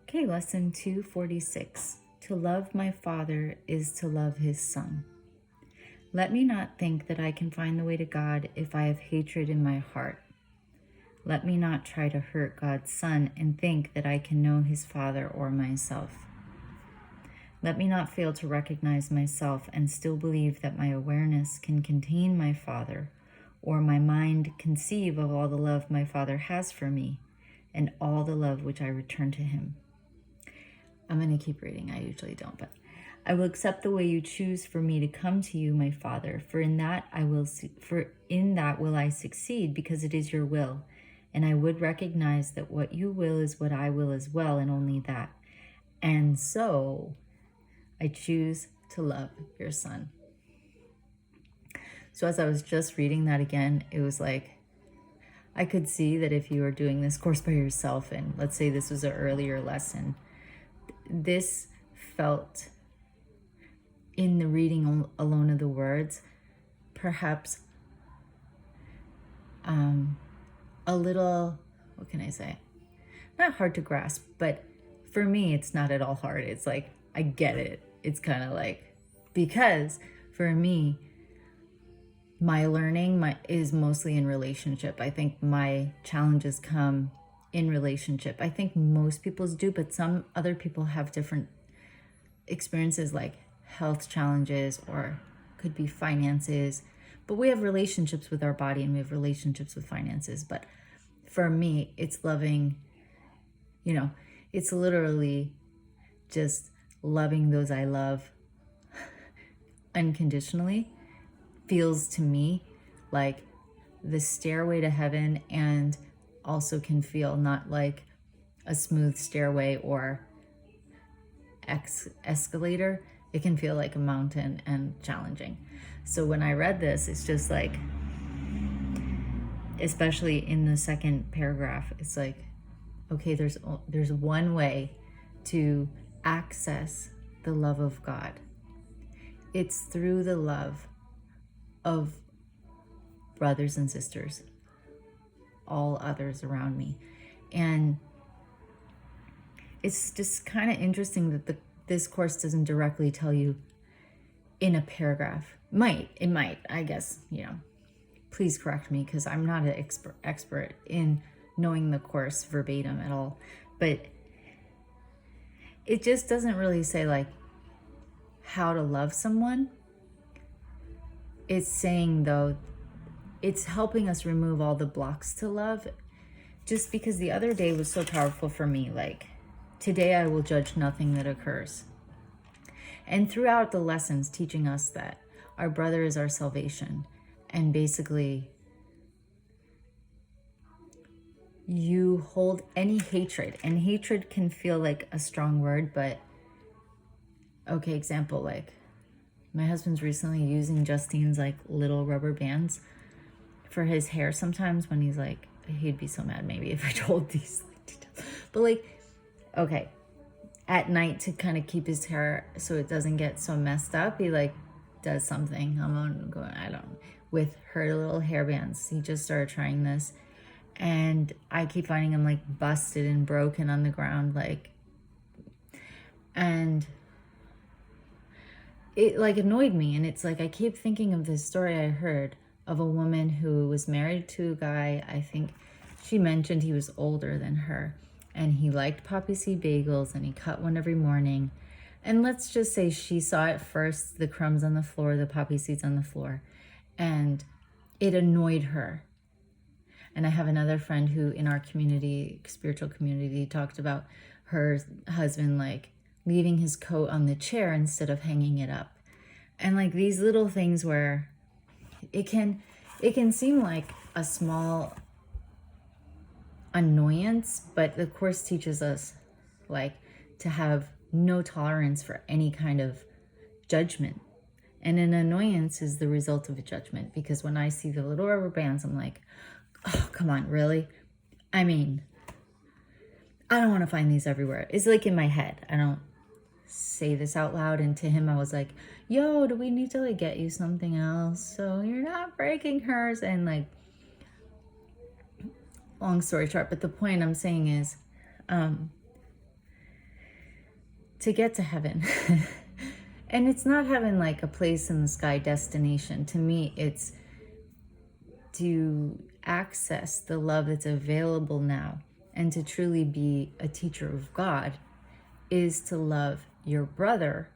Okay, lesson 246. To love my Father is to love his Son. Let me not think that I can find the way to God if I have hatred in my heart. Let me not try to hurt God's Son and think that I can know his Father or myself. Let me not fail to recognize myself and still believe that my awareness can contain my Father, or my mind conceive of all the love my Father has for me and all the love which I return to him. I'm going to keep reading. I usually don't, but I will accept the way you choose for me to come to you, my Father, for in that will I succeed, because it is your will. And I would recognize that what you will is what I will as well, and only that. And so I choose to love your Son. So as I was just reading that again, it was like, I could see that if you were doing this course by yourself, and let's say this was an earlier lesson, this felt, in the reading alone of the words, perhaps a little, what can I say? Not hard to grasp, but for me, it's not at all hard. It's like, I get it. It's kind of like, because for me, my learning is mostly in relationship. I think my challenges come in relationship. I think most people's do, but some other people have different experiences, like health challenges, or could be finances. But we have relationships with our body and we have relationships with finances. But for me, it's loving, it's literally just loving those I love unconditionally. Feels to me like the stairway to heaven, and also can feel not like a smooth stairway or escalator. It can feel like a mountain and challenging. So when I read this, it's just like, especially in the second paragraph, it's like, okay, there's one way to access the love of God. It's through the love of brothers and sisters, all others around me. And it's just kind of interesting that this course doesn't directly tell you in a paragraph. It might, I guess, please correct me, because I'm not an expert in knowing the course verbatim at all. But it just doesn't really say like how to love someone. It's saying, though, it's helping us remove all the blocks to love. Just because the other day was so powerful for me, like, today I will judge nothing that occurs. And throughout the lessons, teaching us that our brother is our salvation. And basically, you hold any hatred, and hatred can feel like a strong word, but okay, example, like, my husband's recently using Justine's like little rubber bands for his hair sometimes when he's like, he'd be so mad maybe if I told these details. But like, okay, at night to kind of keep his hair so it doesn't get so messed up, he like does something. With her little hair bands. He just started trying this. And I keep finding him like busted and broken on the ground, like, and it like annoyed me. And it's like, I keep thinking of this story I heard of a woman who was married to a guy. I think she mentioned he was older than her, and he liked poppy seed bagels, and he cut one every morning. And let's just say she saw at first the crumbs on the floor, the poppy seeds on the floor, and it annoyed her. And I have another friend who in our community, spiritual community, talked about her husband like leaving his coat on the chair instead of hanging it up. And like these little things where it can seem like a small annoyance, but the course teaches us like to have no tolerance for any kind of judgment. And an annoyance is the result of a judgment, because when I see the little rubber bands, I'm like, oh, come on, really? I mean, I don't want to find these everywhere. It's like in my head. I don't say this out loud. And to him, I was like, yo, do we need to like get you something else so you're not breaking hers? And like, long story short, but the point I'm saying is, to get to heaven. And it's not heaven like a place in the sky destination. To me, it's to access the love that's available now, and to truly be a teacher of God is to love your brother,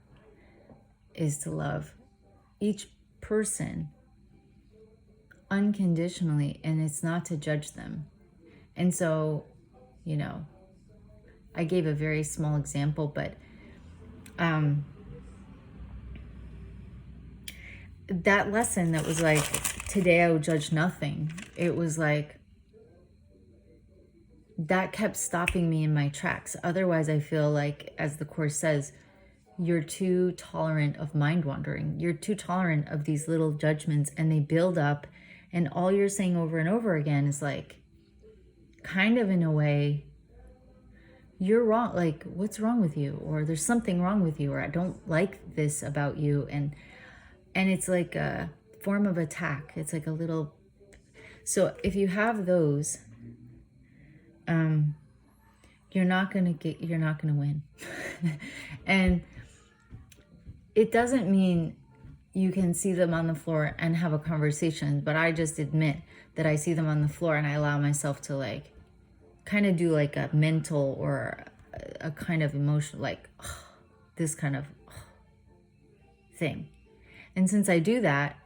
is to love each person unconditionally, and it's not to judge them. And so, you know, I gave a very small example, but that lesson that was like, today I will judge nothing, it was like, that kept stopping me in my tracks. Otherwise, I feel like, as the Course says, you're too tolerant of mind wandering. You're too tolerant of these little judgments, and they build up, and all you're saying over and over again is like, kind of in a way, you're wrong, like, what's wrong with you? Or there's something wrong with you, or I don't like this about you. And it's like a form of attack. It's like a little, so if you have those, you're not gonna win. And it doesn't mean you can see them on the floor and have a conversation, but I just admit that I see them on the floor and I allow myself to like kind of do like a mental or a kind of emotion, like this kind of thing. And since I do that,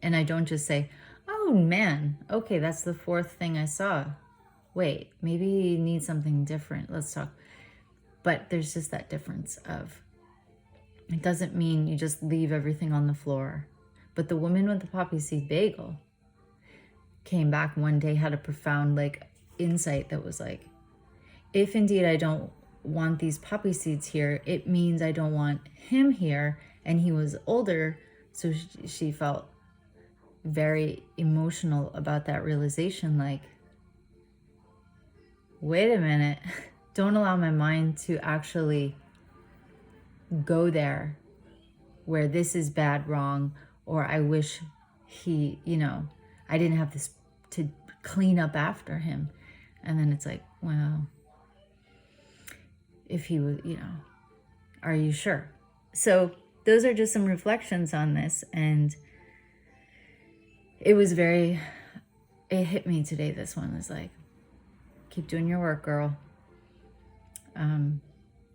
and I don't just say, oh man, okay, that's the fourth thing I saw. Wait, maybe you need something different. Let's talk. But there's just that difference of, it doesn't mean you just leave everything on the floor. But the woman with the poppy seed bagel came back one day, had a profound like insight that was like, if indeed I don't want these poppy seeds here, it means I don't want him here. And he was older, so she felt very emotional about that realization, like, wait a minute, don't allow my mind to actually go there where this is bad, wrong, or I wish he, you know, I didn't have this to clean up after him. And then it's like, well, if he was, you know, are you sure? So those are just some reflections on this. And it was very, it hit me today. This one was like, keep doing your work, girl.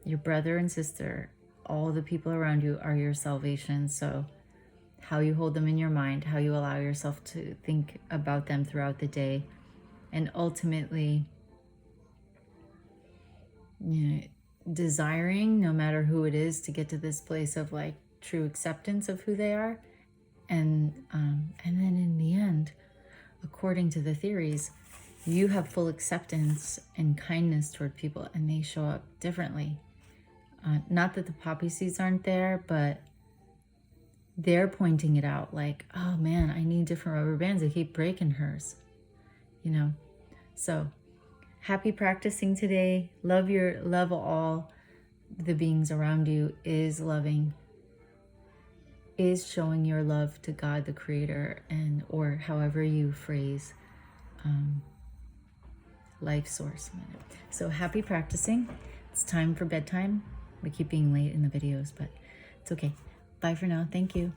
Your brother and sister, all the people around you are your salvation. So how you hold them in your mind, how you allow yourself to think about them throughout the day, and ultimately, you know, desiring, no matter who it is, to get to this place of like true acceptance of who they are. And then in the end, according to the theories, you have full acceptance and kindness toward people, and they show up differently. Not that the poppy seeds aren't there, but they're pointing it out like, oh man, I need different rubber bands. I keep breaking hers, you know? So happy practicing today. Love all the beings around you, is loving, is showing your love to God, the Creator, and or however you phrase life source. So happy practicing. It's time for bedtime. We keep being late in the videos, but it's okay. Bye for now. Thank you.